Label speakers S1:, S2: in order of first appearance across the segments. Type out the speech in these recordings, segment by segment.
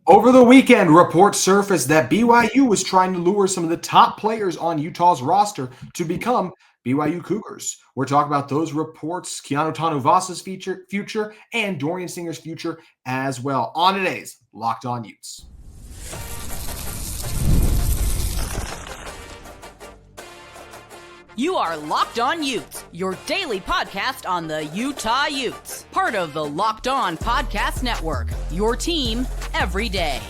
S1: Over the weekend, reports surfaced that BYU was trying to lure some of the top players on Utah's roster to become BYU Cougars. We're talking about those reports, Keanu Tanuvasa's future, and Dorian Singer's future as well on today's Locked On Utes.
S2: You are Locked On Utes, your daily podcast on the Utah Utes. Part of the Locked On Podcast Network, your team every day.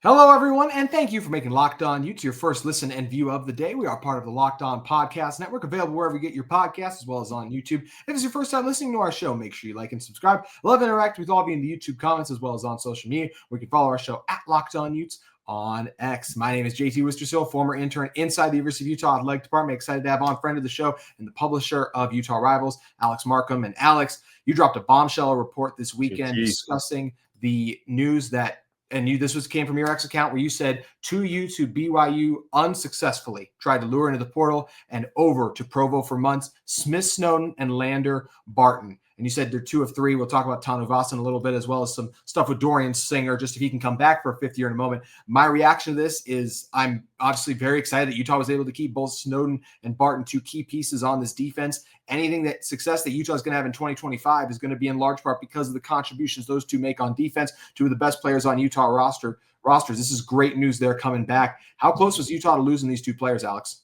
S1: Hello, everyone, and thank you for making Locked On Utes your first listen and view of the day. We are part of the Locked On Podcast Network, available wherever you get your podcasts, as well as on YouTube. If it's your first time listening to our show, make sure you like and subscribe. Love interacting with all of you in the YouTube comments, as well as on social media, where you can follow our show at Locked On Utes on X. My name is JT Wistrcill, former intern inside the University of Utah Athletic Department. Excited to have on friend of the show and the publisher of Utah Rivials, Alex Markham. And Alex, you dropped a bombshell report this weekend discussing the news that, and this came from your X account, where you said 2 Utes who BYU unsuccessfully tried to lure into the portal and over to Provo for months, Smith Snowden and Lander Barton. And you said they're 2 of 3. We'll talk about Tanuvasa in a little bit, as well as some stuff with Dorian Singer, just if he can come back for a 5th year in a moment. My reaction to this is I'm obviously very excited that Utah was able to keep both Snowden and Barton, 2 key pieces on this defense. Anything that success that Utah is going to have in 2025 is going to be in large part because of the contributions those 2 make on defense, 2 of the best players on Utah rosters. This is great news. They're coming back. How close was Utah to losing these 2 players, Alex?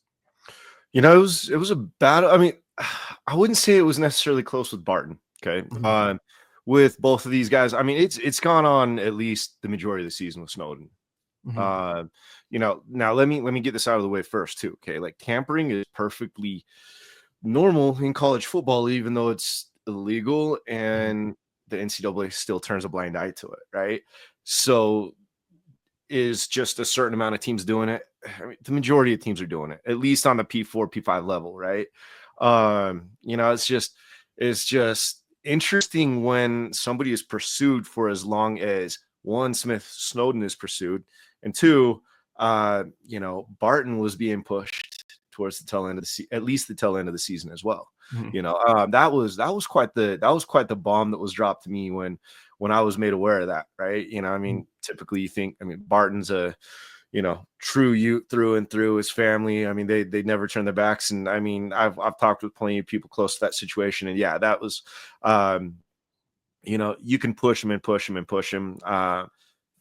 S3: You know, it was a battle. I mean, I wouldn't say it was necessarily close with Barton. Okay.
S1: Mm-hmm.
S3: With both of these guys, I mean, it's gone on at least the majority of the season with Snowden.
S1: Mm-hmm.
S3: You know, now let me get this out of the way first too. Okay. Like, tampering is perfectly normal in college football, even though it's illegal and the NCAA still turns a blind eye to it. Right. So is just a certain amount of teams doing it? I mean, the majority of teams are doing it, at least on the P4, P5 level. Right. You know, it's just interesting when somebody is pursued for as long as, 1, Smith Snowden is pursued, and 2, you know, Barton was being pushed towards the tail end of at least the tail end of the season as well.
S1: Mm-hmm.
S3: You know, that was quite the bomb that was dropped to me when I was made aware of that. Right. You know, I mean, typically you think, I mean, Barton's a, you know, true Ute through and through. His family, I mean, they never turn their backs. And I mean, I've talked with plenty of people close to that situation, and yeah, that was, you know, you can push him and push him and push him.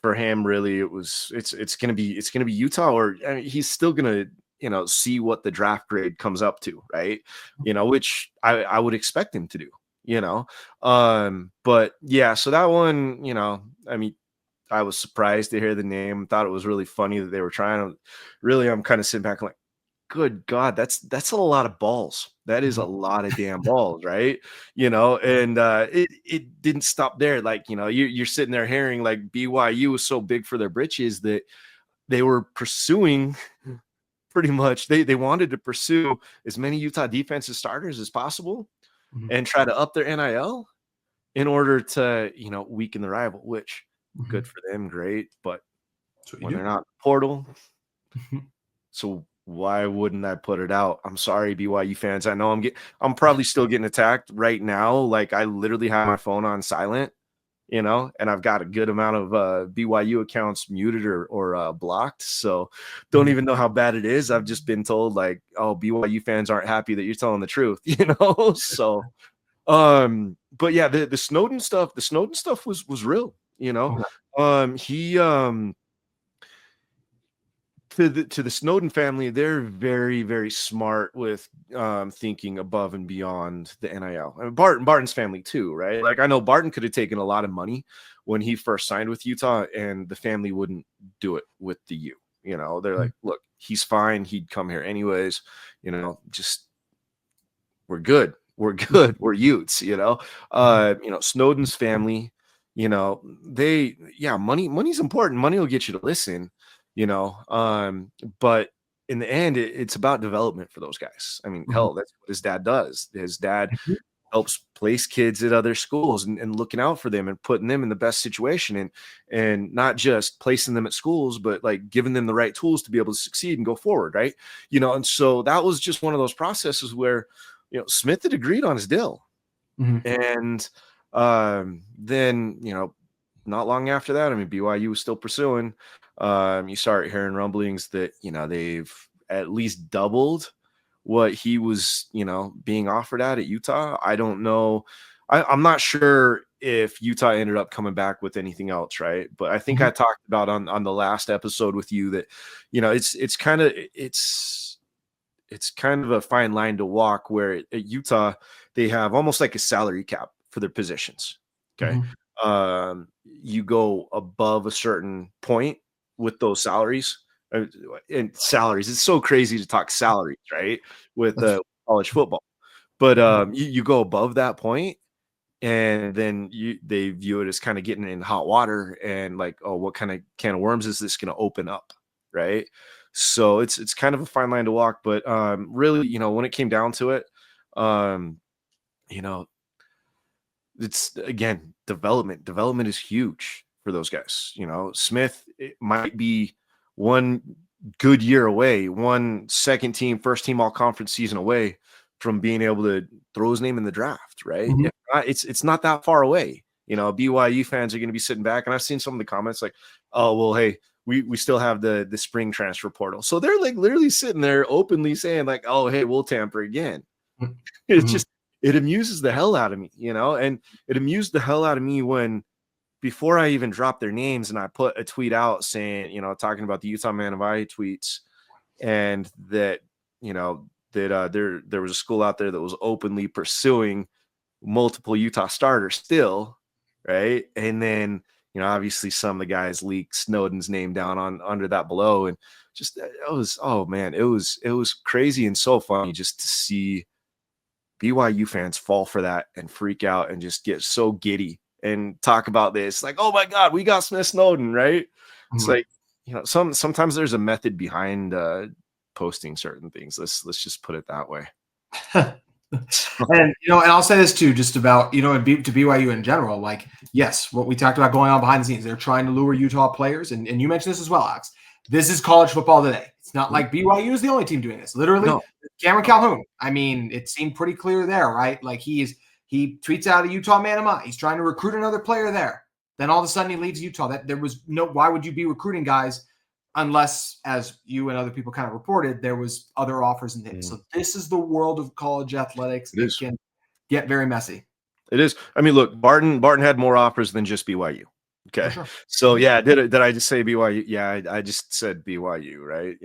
S3: For him, really, it's gonna be Utah, or I mean, he's still gonna, you know, see what the draft grade comes up to, right? You know, which I would expect him to do. You know, but yeah, so that one, you know, I mean, I was surprised to hear the name. Thought it was really funny that they were trying to. Really, I'm kind of sitting back like, good God, that's a lot of balls. That is a lot of damn balls, right? You know, and it didn't stop there. Like, you know, you're sitting there hearing like BYU was so big for their britches that they were pursuing pretty much. They wanted to pursue as many Utah defensive starters as possible and try to up their NIL in order to, you know, weaken the rival, which good for them, great. But when they're not in the portal, so why wouldn't I put it out? I'm sorry, BYU fans. I know I'm probably still getting attacked right now. Like, I literally have my phone on silent, you know, and I've got a good amount of BYU accounts muted or blocked. So don't even know how bad it is. I've just been told like, oh, BYU fans aren't happy that you're telling the truth, you know? So, but yeah, the Snowden stuff was real, you know? He, to the Snowden family, they're very, very smart with thinking above and beyond the NIL. I mean, Barton's family too, right? Like, I know Barton could have taken a lot of money when he first signed with Utah, and the family wouldn't do it with the U. You know, they're like, look, he's fine. He'd come here anyways. You know, just we're good. We're Utes. You know, Snowden's family. You know, money's important. Money will get you to listen. You know, but in the end, it's about development for those guys. I mean, hell, that's what his dad does. His dad helps place kids at other schools and looking out for them and putting them in the best situation, and not just placing them at schools, but like giving them the right tools to be able to succeed and go forward. Right. You know, and so that was just one of those processes where, you know, Smith had agreed on his deal. And then, you know, not long after that, I mean, BYU was still pursuing. You start hearing rumblings that, they've at least doubled what he was, being offered at Utah. I don't know. I'm not sure if Utah ended up coming back with anything else, right? But I think I talked about on the last episode with you that, it's kind of a fine line to walk where at Utah, they have almost like a salary cap for their positions. Okay. You go above a certain point with those salaries and salaries. It's so crazy to talk salaries, right? With college football, but you go above that point, and then they view it as kind of getting in hot water and like, oh, what kind of can of worms is this going to open up, right? So it's kind of a fine line to walk, but really, when it came down to it, it's again development is huge for those guys. Smith, it might be one good year away, one second team, first team all conference season away from being able to throw his name in the draft, right? If not, it's not that far away. BYU fans are going to be sitting back, and I've seen some of the comments like, oh, well, hey, we still have the spring transfer portal. So they're like literally sitting there openly saying like, oh, hey, we'll tamper again. It's just, it amuses the hell out of me, and it amused the hell out of me when, before I even dropped their names and I put a tweet out saying, talking about the Utah Man of I tweets, and that, there was a school out there that was openly pursuing multiple Utah starters still, right? And then, obviously some of the guys leaked Snowden's name down under that below, and just, it was crazy and so funny just to see BYU fans fall for that and freak out and just get so giddy and talk about this like, oh my God, we got Smith Snowden, right? It's like, sometimes there's a method behind posting certain things. Let's just put it that way.
S1: And I'll say this too, just about to BYU in general. Like, yes, what we talked about going on behind the scenes, they're trying to lure Utah players, and you mentioned this as well, Alex. This is college football today. It's not like BYU is the only team doing this. Literally, Cameron Calhoun. I mean, it seemed pretty clear there, right? Like he tweets out a Utah man of mine. He's trying to recruit another player there. Then all of a sudden he leaves Utah. That there was why would you be recruiting guys unless, as you and other people kind of reported, there was other offers in it. So this is the world of college athletics. It can get very messy.
S3: It is. I mean, look, Barton had more offers than just BYU. Okay. Sure. So yeah, did I just say BYU? Yeah, I just said BYU, right?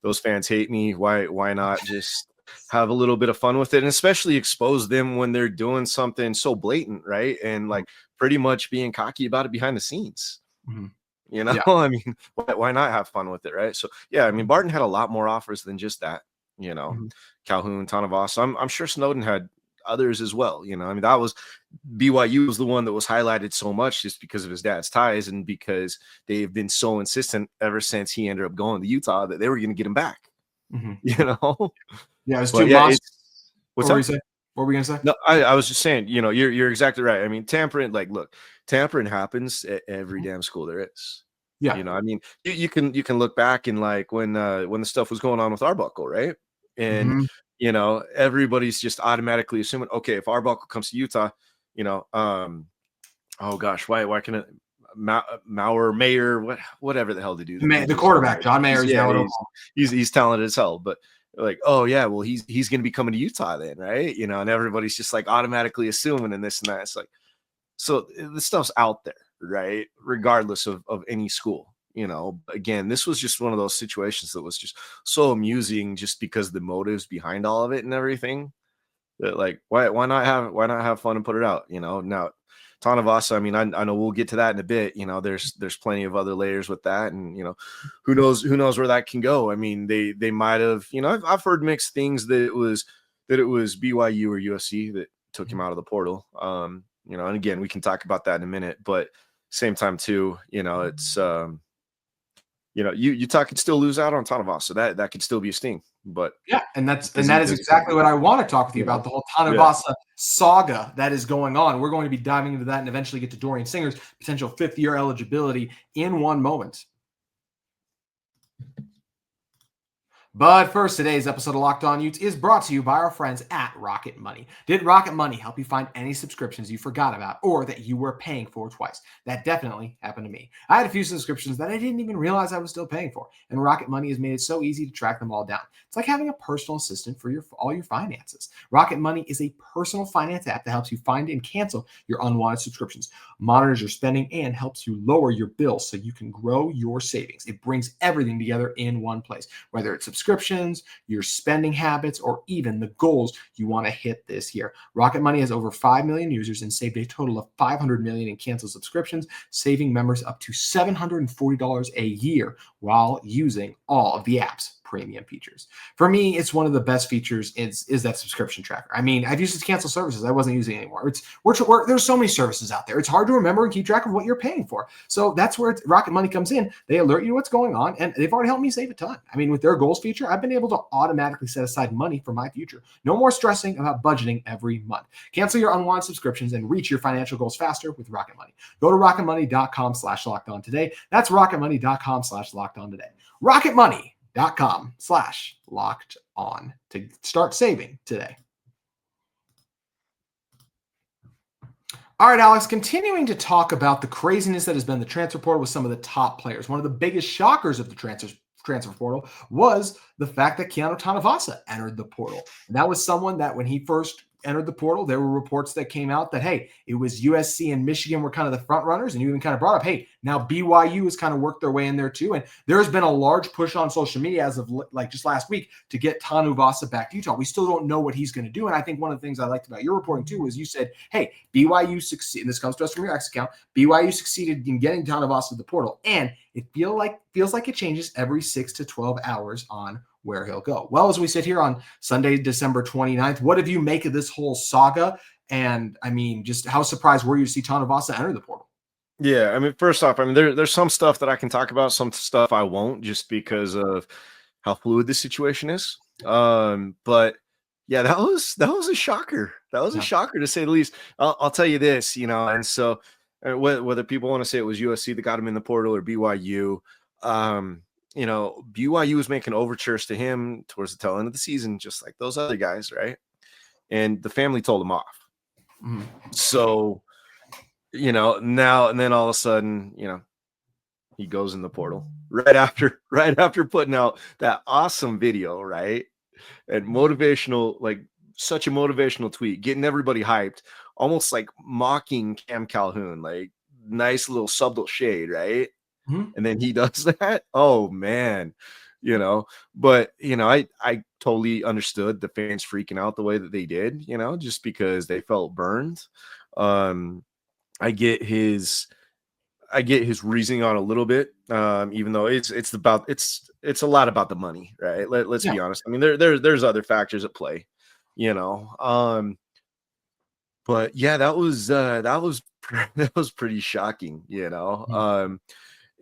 S3: Those fans hate me. Why not just have a little bit of fun with it, and especially expose them when they're doing something so blatant, right? And like pretty much being cocky about it behind the scenes. I mean, why not have fun with it, right? So yeah, I mean, Barton had a lot more offers than just that. Calhoun, Tanuvasa. I'm sure Snowden had others as well. I mean, that was BYU was the one that was highlighted so much just because of his dad's ties and because they've been so insistent ever since he ended up going to Utah that they were going to get him back.
S1: Yeah, it was too much. What were we going to say?
S3: No, I was just saying, you're exactly right. I mean, tampering, like, look, tampering happens at every damn school there is. Yeah. I mean, you can look back and like when the stuff was going on with Arbuckle, right? And everybody's just automatically assuming, okay, if Arbuckle comes to Utah, oh gosh, why can it Mayer, whatever the hell to do.
S1: The quarterback, John Mayer,
S3: he's talented as hell, but like, oh yeah, well he's going to be coming to Utah then, right? And everybody's just like automatically assuming and this and that. It's like, so this stuff's out there, right? Regardless of any school. Again, this was just one of those situations that was just so amusing just because the motives behind all of it and everything. That like, why not have fun and put it out? Now Tanuvasa, I mean, I know we'll get to that in a bit. There's plenty of other layers with that, and who knows where that can go. I mean, they might have, I've heard mixed things that it was BYU or USC that took him out of the portal. And again, we can talk about that in a minute, but same time too, it's Utah could still lose out on Tanuvasa. That could still be a sting. But
S1: yeah, and that is exactly what I want to talk with you about, the whole Tanuvasa saga that is going on. We're going to be diving into that and eventually get to Dorian Singer's potential fifth-year eligibility in one moment. But first, today's episode of Locked On Utes is brought to you by our friends at Rocket Money. Did Rocket Money help you find any subscriptions you forgot about or that you were paying for twice? That definitely happened to me. I had a few subscriptions that I didn't even realize I was still paying for, and Rocket Money has made it so easy to track them all down. It's like having a personal assistant for all your finances. Rocket Money is a personal finance app that helps you find and cancel your unwanted subscriptions, monitors your spending, and helps you lower your bills so you can grow your savings. It brings everything together in one place, whether it's subscriptions, your spending habits, or even the goals you want to hit this year. Rocket Money has over 5 million users and saved a total of 500 million in canceled subscriptions, saving members up to $740 a year while using all of the app's premium features. For me, it's one of the best features is that subscription tracker. I mean, I've used it to cancel services I wasn't using anymore. There's so many services out there. It's hard to remember and keep track of what you're paying for. So that's where Rocket Money comes in. They alert you to what's going on, and they've already helped me save a ton. I mean, with their goals feature, I've been able to automatically set aside money for my future. No more stressing about budgeting every month. Cancel your unwanted subscriptions and reach your financial goals faster with Rocket Money. Go to rocketmoney.com/lockedon today. That's rocketmoney.com/lockedon today. rocketmoney.com/locked-on to start saving today. All right, Alex, continuing to talk about the craziness that has been the transfer portal with some of the top players. One of the biggest shockers of the transfer portal was the fact that Keanu Tanuvasa entered the portal. And that was someone that when he first entered the portal, there were reports that came out that, hey, it was USC and Michigan were kind of the front runners. And you even kind of brought up, hey, now BYU has kind of worked their way in there too. And there's been a large push on social media as of like just last week to get Tanuvasa back to Utah. We still don't know what he's going to do. And I think one of the things I liked about your reporting too was you said, hey, BYU succeeded, and this comes to us from your X account, BYU succeeded in getting Tanuvasa to the portal. And it feels like it changes every 6 to 12 hours on where he'll go. Well, as we sit here on Sunday, December 29th, what have you make of this whole saga? And I mean, just how surprised were you to see Tanuvasa enter the portal?
S3: Yeah, I mean, first off, I mean, there's some stuff that I can talk about, some stuff I won't, just because of how fluid the situation is. But yeah, that was a shocker. That was a shocker to say the least. I'll tell you this, and so whether people want to say it was USC that got him in the portal or BYU, BYU was making overtures to him towards the tail end of the season, just like those other guys, right? And the family told him off.
S1: Mm-hmm.
S3: So, now and then all of a sudden, he goes in the portal right after putting out that awesome video, right? And motivational, like such a motivational tweet, getting everybody hyped, almost like mocking Cam Calhoun, like nice little subtle shade, right?
S1: Mm-hmm.
S3: And then he does that. Oh man, but I totally understood the fans freaking out the way that they did, just because they felt burned. I get his reasoning on a little bit, even though it's a lot about the money, right? Let's be honest. I mean, there's other factors at play, but yeah, that was pretty shocking,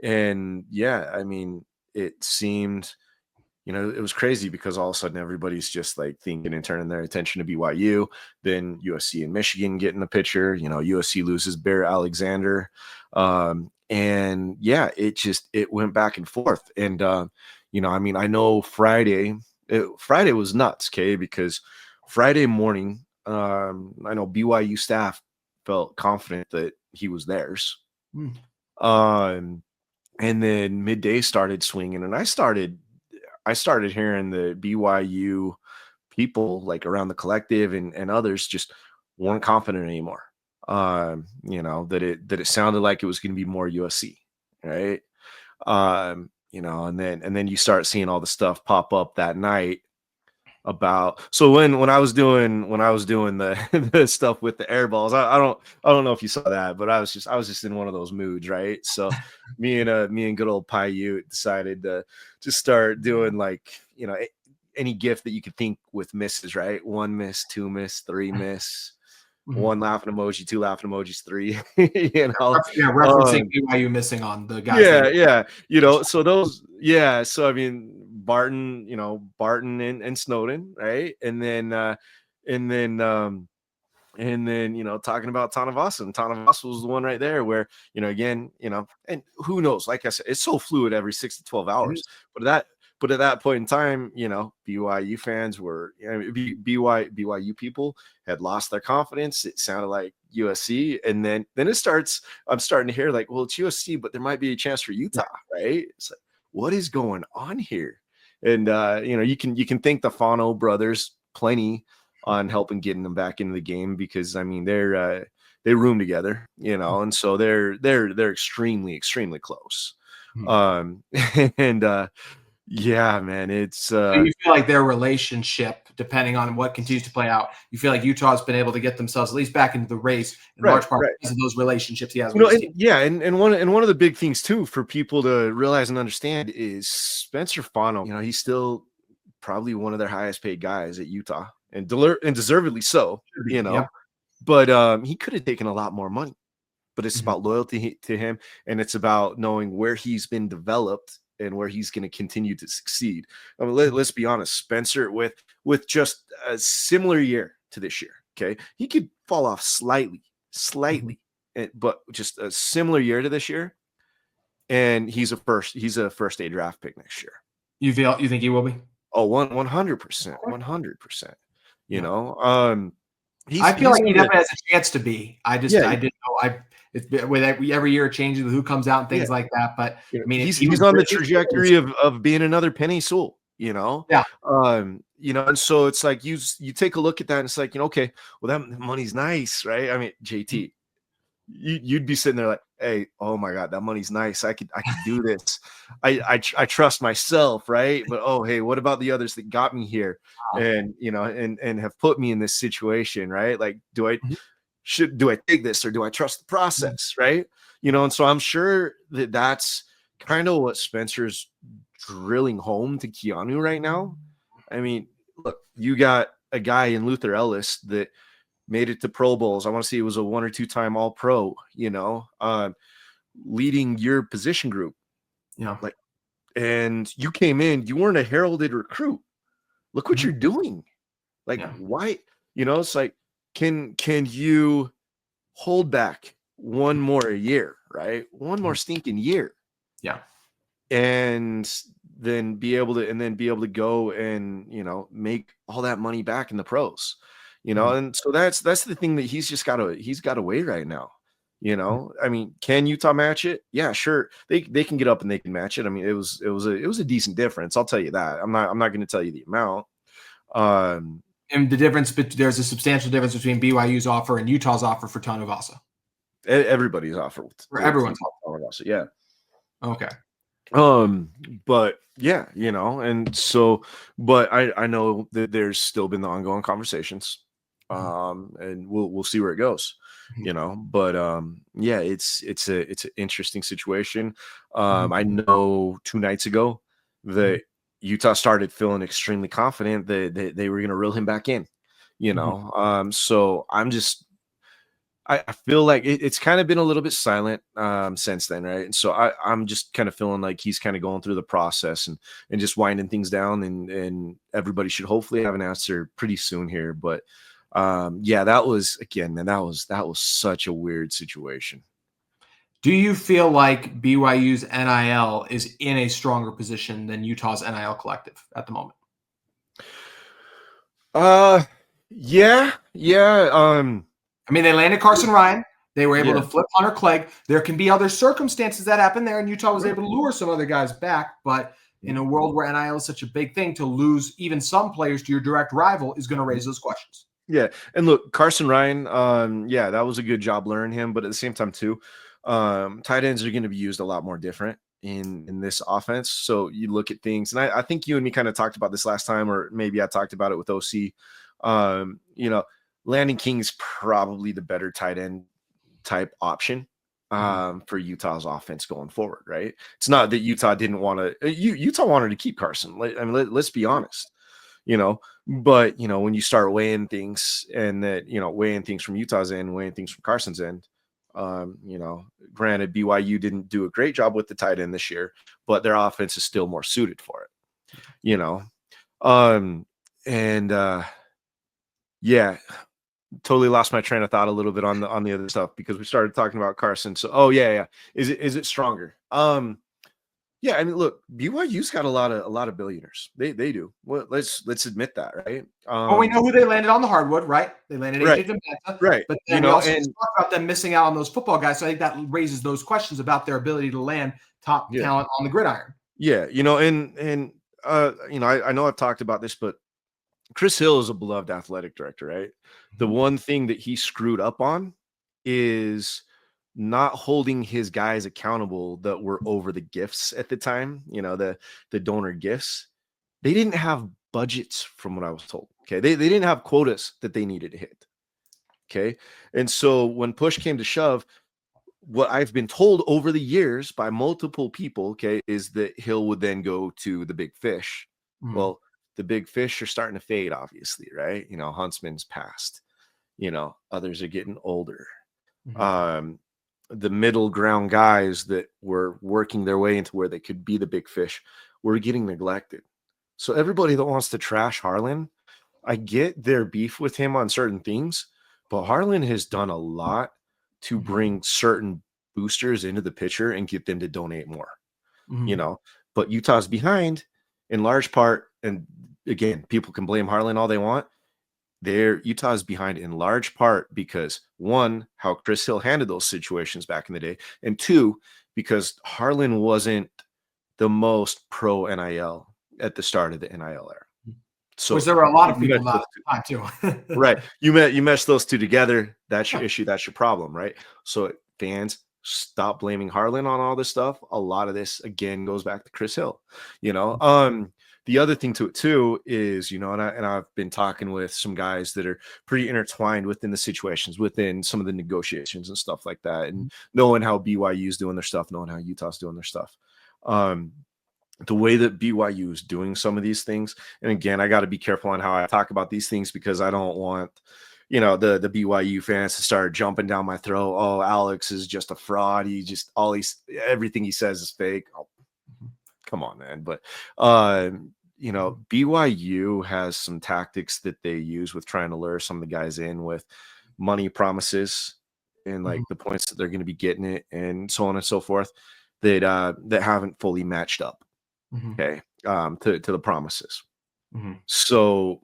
S3: and yeah, I mean, it seemed, it was crazy because all of a sudden everybody's just like thinking and turning their attention to BYU. Then USC and Michigan get in the picture. USC loses Bear Alexander. And yeah, it went back and forth. And, I mean, I know Friday was nuts, okay, because Friday morning, I know BYU staff felt confident that he was theirs. And then midday started swinging, and I started hearing the BYU people like around the collective and others just weren't confident anymore. That it sounded like it was going to be more USC, right? And then you start seeing all the stuff pop up that night about. So when I was doing the the stuff with the air balls, I don't know if you saw that, but I was just in one of those moods, right? So me and good old Paiute decided to just start doing like, any gift that you could think with misses, right? 1 miss, 2 miss, 3 miss, 1 laughing emoji, 2 laughing emojis, 3,
S1: referencing BYU missing on the guys.
S3: So those, so I mean, Barton and Snowden, right? And then talking about Tanuvasa, and Tanuvasa was the one right there where, again, and who knows, like I said, it's so fluid every 6 to 12 hours, but But at that point in time, BYU fans were, BYU people had lost their confidence. It sounded like USC. And then I'm starting to hear like, well, it's USC, but there might be a chance for Utah, right? It's like, what is going on here? And, you can thank the Fano brothers plenty on helping getting them back into the game, because I mean, they room together, and so they're extremely, extremely close. And yeah, man, it's
S1: so you feel like their relationship, depending on what continues to play out, you feel like Utah's been able to get themselves at least back into the race in large part because of those relationships he has with his team.
S3: And one of the big things too for people to realize and understand is Spencer Fano, he's still probably one of their highest paid guys at Utah, and deservedly so, but he could have taken a lot more money. But it's about loyalty to him, and it's about knowing where he's been developed and where he's going to continue to succeed. I mean, let's be honest, Spencer, with just a similar year to this year, okay, he could fall off slightly, but just a similar year to this year, and he's a first day draft pick next year.
S1: You think he will be?
S3: Oh, 100%, 100%.
S1: I feel like he definitely has a chance to be. I didn't know. It's with every year it changes who comes out and things like that. But I mean,
S3: he's on the trajectory of being another Penny Sewell,
S1: Yeah.
S3: And so it's like you take a look at that and it's like, okay, well, that money's nice, right? I mean, JT, you'd be sitting there like, hey, oh my God, that money's nice. I could do this. I trust myself, right? But oh, hey, what about the others that got me here and and have put me in this situation, right? Like, do I take this, or do I trust the process, right? And so I'm sure that's kind of what Spencer's drilling home to Keanu right now. I mean, look, you got a guy in Luther Ellis that made it to Pro Bowls. I want to see it was a 1 or 2 time All Pro, leading your position group. And you came in, you weren't a heralded recruit. Look what you're doing. Like, why? It's like, can you hold back one more year, right? One more stinking year.
S1: Yeah.
S3: And then be able to go and, make all that money back in the pros, and so that's the thing that he's got to weigh right now. I mean, can Utah match it? Yeah, sure. They can get up and they can match it. I mean, it was a decent difference. I'll tell you that. I'm not going to tell you the amount.
S1: And the difference, there's a substantial difference between BYU's offer and Utah's offer for Tanuvasa.
S3: Everybody's offer
S1: for everyone's
S3: Tanuvasa, yeah.
S1: Okay.
S3: But yeah, and so, but I know that there's still been the ongoing conversations, and we'll see where it goes, but yeah, it's an interesting situation. I know 2 nights ago that Utah started feeling extremely confident that they were going to reel him back in, so I feel like it's kind of been a little bit silent since then, right? And so I'm just kind of feeling like he's kind of going through the process and just winding things down, and everybody should hopefully have an answer pretty soon here. But yeah, that was such a weird situation.
S1: Do you feel like BYU's NIL is in a stronger position than Utah's NIL collective at the moment?
S3: Yeah.
S1: I mean, they landed Carson Ryan. They were able to flip Hunter Clegg. There can be other circumstances that happen there, and Utah was able to lure some other guys back. But in a world where NIL is such a big thing, to lose even some players to your direct rival is going to raise those questions.
S3: Yeah, and look, Carson Ryan, that was a good job luring him. But at the same time, too, tight ends are going to be used a lot more different in this offense. So you look at things, and I think you and me kind of talked about this last time, or maybe I talked about it with OC. Landon King's probably the better tight end type option for Utah's offense going forward, right? It's not that Utah didn't want to. Utah wanted to keep Carson. I mean, let's be honest, But when you start weighing things, and that weighing things from Utah's end, weighing things from Carson's end, granted BYU didn't do a great job with the tight end this year, but their offense is still more suited for it, yeah. Totally lost my train of thought a little bit on the other stuff because we started talking about Carson. So, is it stronger? Yeah, I mean, look, BYU's got a lot of billionaires. They do. Well, let's admit that, right?
S1: Well, we know who they landed on the hardwood, right? They landed
S3: Right,
S1: AJ Dembele,
S3: right.
S1: but
S3: You
S1: then we
S3: know,
S1: also just
S3: and
S1: talked about them missing out on those football guys. So I think that raises those questions about their ability to land top
S3: yeah,
S1: talent on the gridiron.
S3: yeah. You know, and you know, I know I've talked about this, but Chris Hill is a beloved athletic director, right? The
S1: Mhm.
S3: one thing that he screwed up on is not holding his guys accountable that were over the gifts at the time, you know, the donor gifts. They didn't have budgets from what I was told. Okay. They didn't have quotas that they needed to hit. Okay. And so when push came to shove, what I've been told over the years by multiple people, okay, is that Hill would then go to the big fish.
S1: Mhm.
S3: Well, the big fish are starting to fade, obviously, right? You know, Huntsman's passed, you know, others are getting older.
S1: Mhm.
S3: Um, the middle ground guys that were working their way into where they could be the big fish were getting neglected. So everybody that wants to trash Harlan, I get their beef with him on certain things, but Harlan has done a lot to
S1: Mhm.
S3: bring certain boosters into the picture and get them to donate more, you
S1: Mhm.
S3: know. But Utah's behind in large part, and again, people can blame Harlan all they want. Utah's behind in large part because one, how Chris Hill handled those situations back in the day, and two, because Harlan wasn't the most pro NIL at the start of the NIL era.
S1: Which
S3: So
S1: there were a lot
S3: you
S1: of
S3: mesh
S1: people not
S3: those
S1: at
S3: two,
S1: the time too.
S3: right? You mesh those two together. That's your
S1: Yeah.
S3: issue. That's your problem, right? So fans, stop blaming Harlan on all this stuff. A lot of this again goes back to Chris Hill. You know, the other thing to it too is, you know, and I've been talking with some guys that are pretty intertwined within the situations, within some of the negotiations and stuff like that, and knowing how BYU is doing their stuff, knowing how Utah's doing their stuff. Um, the way that BYU is doing some of these things, and again, I got to be careful on how I talk about these things because I don't want, you know, the BYU fans to start jumping down my throat. Oh, Alex is just a fraud. He just everything he says is fake. Oh, come on, man. But you know, BYU has some tactics that they use with trying to lure some of the guys in with money promises and
S1: Mhm.
S3: like the points that they're going to be getting it and so on and so forth that haven't fully matched up,
S1: Mhm.
S3: okay, to the promises.
S1: Mhm.
S3: So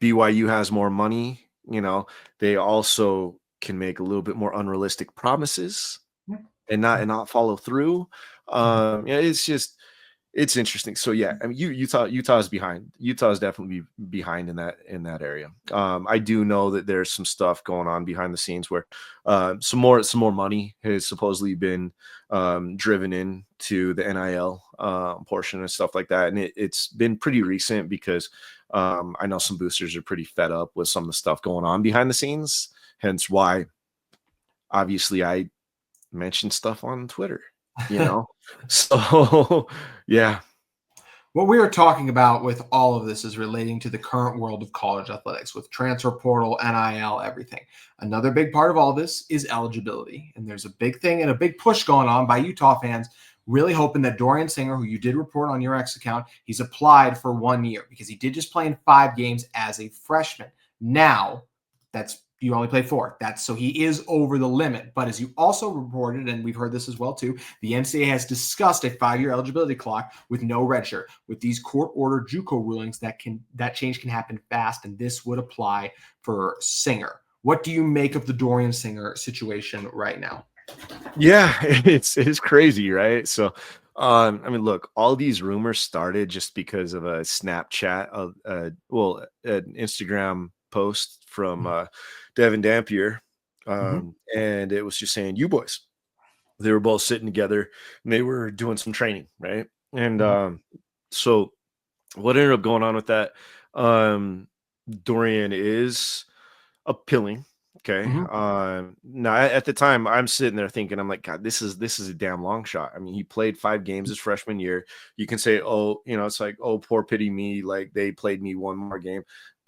S3: BYU has more money, you know, they also can make a little bit more unrealistic promises
S1: Yeah.
S3: and not follow through.
S1: Mhm.
S3: Yeah, it's interesting. So yeah, I mean, Utah's behind. Utah's definitely behind in that area. I do know that there's some stuff going on behind the scenes where some more money has supposedly been driven in to the NIL portion and stuff like that, and it's been pretty recent because I know some boosters are pretty fed up with some of the stuff going on behind the scenes. Hence why, obviously, I mentioned stuff on Twitter. You know, so yeah.
S1: What we are talking about with all of this is relating to the current world of college athletics with transfer portal, NIL, everything. Another big part of all this is eligibility. And there's a big thing and a big push going on by Utah fans, really hoping that Dorian Singer, who you did report on your X account, he's applied for 1 year because he did just play in 5 games as a freshman. Now, that's you only play 4. That's so he is over the limit. But as you also reported, and we've heard this as well too, the NCAA has discussed a 5-year eligibility clock with no redshirt. With these court-ordered JUCO rulings, that change can happen fast, and this would apply for Singer. What do you make of the Dorian Singer situation right now?
S3: Yeah, it is crazy, right? So, I mean, look, all these rumors started just because of a Snapchat, an Instagram post from Devin Dampier,
S1: Mm-hmm.
S3: and it was just saying, "You boys." They were both sitting together and they were doing some training, right? And
S1: Mm-hmm.
S3: so, what ended up going on with that? Um, Dorian is appealing. Okay.
S1: Mm-hmm.
S3: Now at the time I'm sitting there thinking, I'm like, God, this is a damn long shot. I mean, he played 5 games his freshman year. You can say, oh, you know, it's like, oh, poor pity me. Like they played me one more game.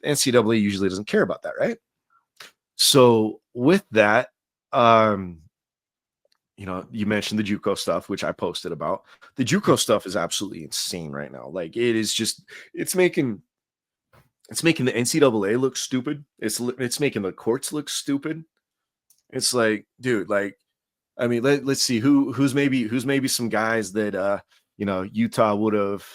S3: NCAA usually doesn't care about that, right? So with that, um, you know, you mentioned the JUCO stuff, which I posted about. The JUCO stuff is absolutely insane right now. Like it is just, it's making the NCAA look stupid. It's making the courts look stupid. It's like, dude, like I mean, let's see who's maybe some guys that Utah would have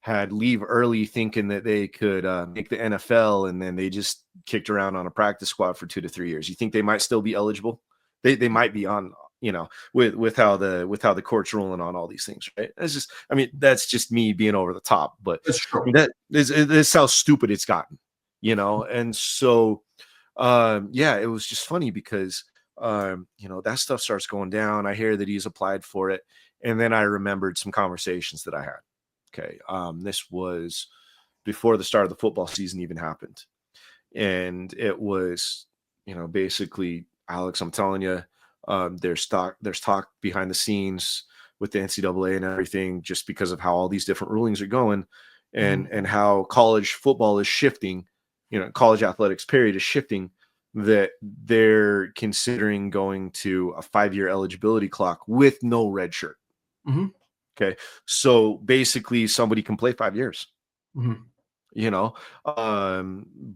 S3: had leave early thinking that they could make the NFL, and then they just kicked around on a practice squad for 2 to 3 years. You think they might still be eligible? They might be on, with how the court's ruling on all these things, right? That's just me being over the top, but
S1: That's true.
S3: that is how stupid it's gotten, and so it was just funny because that stuff starts going down. I hear that he's applied for it, and then I remembered some conversations that I had. Okay, this was before the start of the football season even happened, and it was, basically, Alex, I'm telling you, there's talk behind the scenes with the NCAA and everything, just because of how all these different rulings are going, and how college football is shifting, college athletics period is shifting, that they're considering going to a 5-year eligibility clock with no red shirt.
S1: Mm-hmm.
S3: Okay, so basically somebody can play 5 years.
S1: Mm-hmm.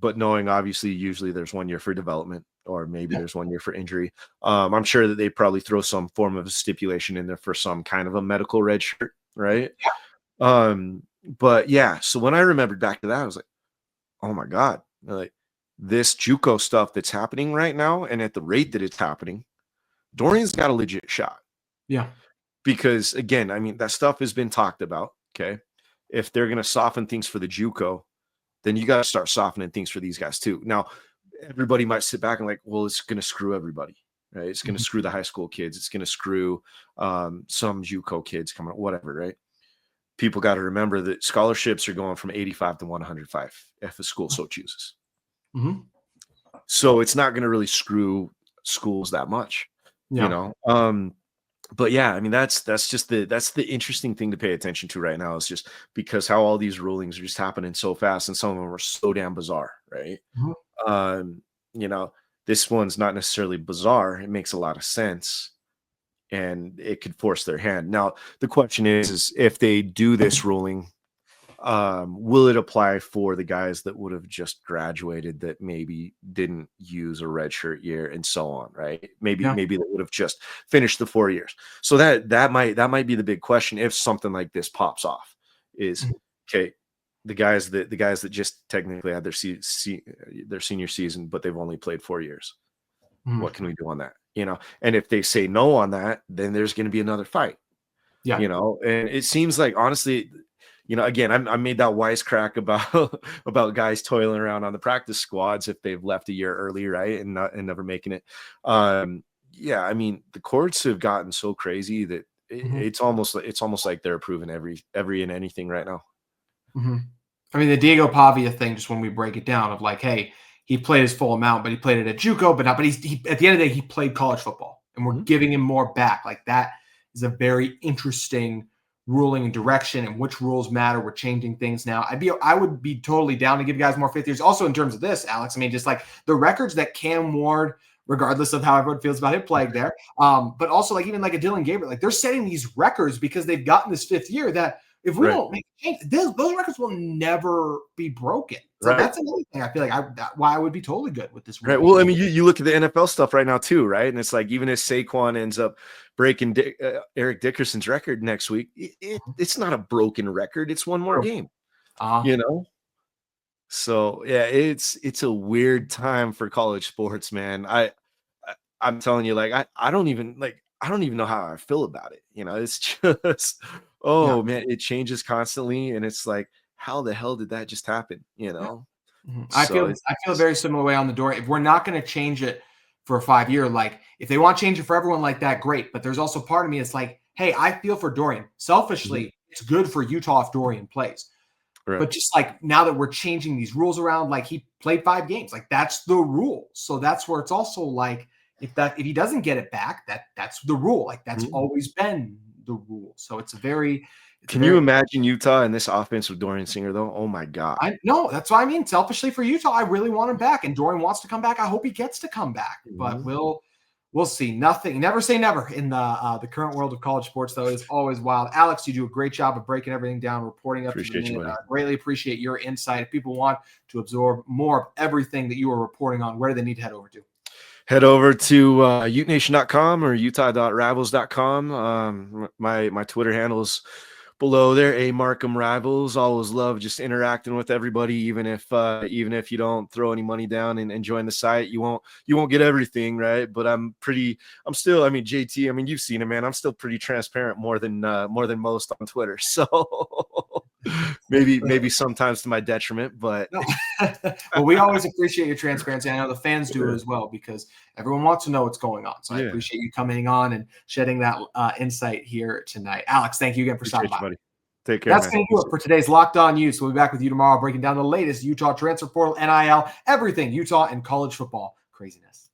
S3: But knowing obviously usually there's 1 year for development, or maybe there's 1 year for injury. I'm sure that they probably throw some form of a stipulation in there for some kind of a medical red shirt, right?
S1: Yeah.
S3: But yeah, so when I remembered back to that, I was like, oh my God, like this JUCO stuff that's happening right now, and at the rate that it's happening, Dorian's got a legit shot.
S1: Yeah.
S3: Because again, that stuff has been talked about. Okay. If they're going to soften things for the JUCO, then you got to start softening things for these guys too. Now, everybody might sit back and like, well, it's going to screw everybody, right? It's going to screw the high school kids. It's going to screw some JUCO kids coming, whatever, right? People got to remember that scholarships are going from 85 to 105 if a school so chooses.
S1: Mm-hmm.
S3: So it's not going to really screw schools that much, But yeah, that's the interesting thing to pay attention to right now, is just because how all these rulings are just happening so fast, and some of them are so damn bizarre, right?
S1: Mm-hmm.
S3: This one's not necessarily bizarre. It makes a lot of sense, and it could force their hand. Now, the question is if they do this ruling, will it apply for the guys that would have just graduated that maybe didn't use a redshirt year and so on, right? Maybe they would have just finished the 4 years. So that might be the big question if something like this pops off. Is okay, the guys that just technically had their senior season, but they've only played 4 years. What can we do on that? And if they say no on that, then there's going to be another fight.
S1: Yeah.
S3: And it seems like, honestly, again, I made that wisecrack about guys toiling around on the practice squads if they've left a year early, right, and never making it. The courts have gotten so crazy that it's almost like they're approving every and anything right now.
S1: Mm-hmm. The Diego Pavia thing, just when we break it down, of like, hey, he played his full amount, but he played it at JUCO, but he at the end of the day, he played college football, and we're giving him more back. Like, that is a very interesting ruling and direction, and which rules matter. We're changing things now. I would be totally down to give guys more 5th years. Also, in terms of this, Alex, just like the records that Cam Ward, regardless of how everyone feels about him playing there, but also like even like a Dylan Gabriel, like they're setting these records because they've gotten this 5th year that if we don't make change, those records will never be broken. So that's another thing. I feel like why I would be totally good with this.
S3: Right. Well, you look at the NFL stuff right now too, right? And it's like, even if Saquon ends up breaking Eric Dickerson's record next week, it's not a broken record. It's one more game, So yeah, it's a weird time for college sports, man. I'm telling you, like, I don't even know how I feel about it. It's just, man, it changes constantly. And it's like, how the hell did that just happen?
S1: I feel a very similar way on the door. If we're not going to change it for a 5 year, like if they want to change it for everyone like that, great. But there's also part of me that's like, hey, I feel for Dorian. Selfishly, it's good for Utah if Dorian plays. Right. But just like now that we're changing these rules around, like he played 5 games, like that's the rule. So that's where it's also like, if he doesn't get it back, that's the rule. Like that's always been the rule. So it's a very.
S3: Can you imagine Utah in this offense with Dorian Singer, though? Oh, my God.
S1: No, that's what I mean. Selfishly for Utah, I really want him back. And Dorian wants to come back. I hope he gets to come back. But we'll see. Nothing. Never say never in the current world of college sports, though. It's always wild. Alex, you do a great job of breaking everything down, reporting up to the minute. Greatly appreciate your insight. If people want to absorb more of everything that you are reporting on, where do they need to head over to?
S3: head over to utenation.com or utah.rivals.com. My Twitter handles below there, A Markham Rivals. Always love just interacting with everybody, even if you don't throw any money down and join the site. You won't get everything, right? But I'm still, I mean, JT, I mean, you've seen it, man. I'm still pretty transparent, more than most on Twitter. So maybe sometimes to my detriment, but
S1: no. Well, we always appreciate your transparency. I know the fans do as well, because everyone wants to know what's going on. So I appreciate you coming on and shedding that insight here tonight. Alex, thank you again for stopping by.
S3: Buddy. Take care.
S1: That's going to do it for today's Locked On Utes. We'll be back with you tomorrow, breaking down the latest Utah transfer portal, NIL, everything Utah and college football craziness.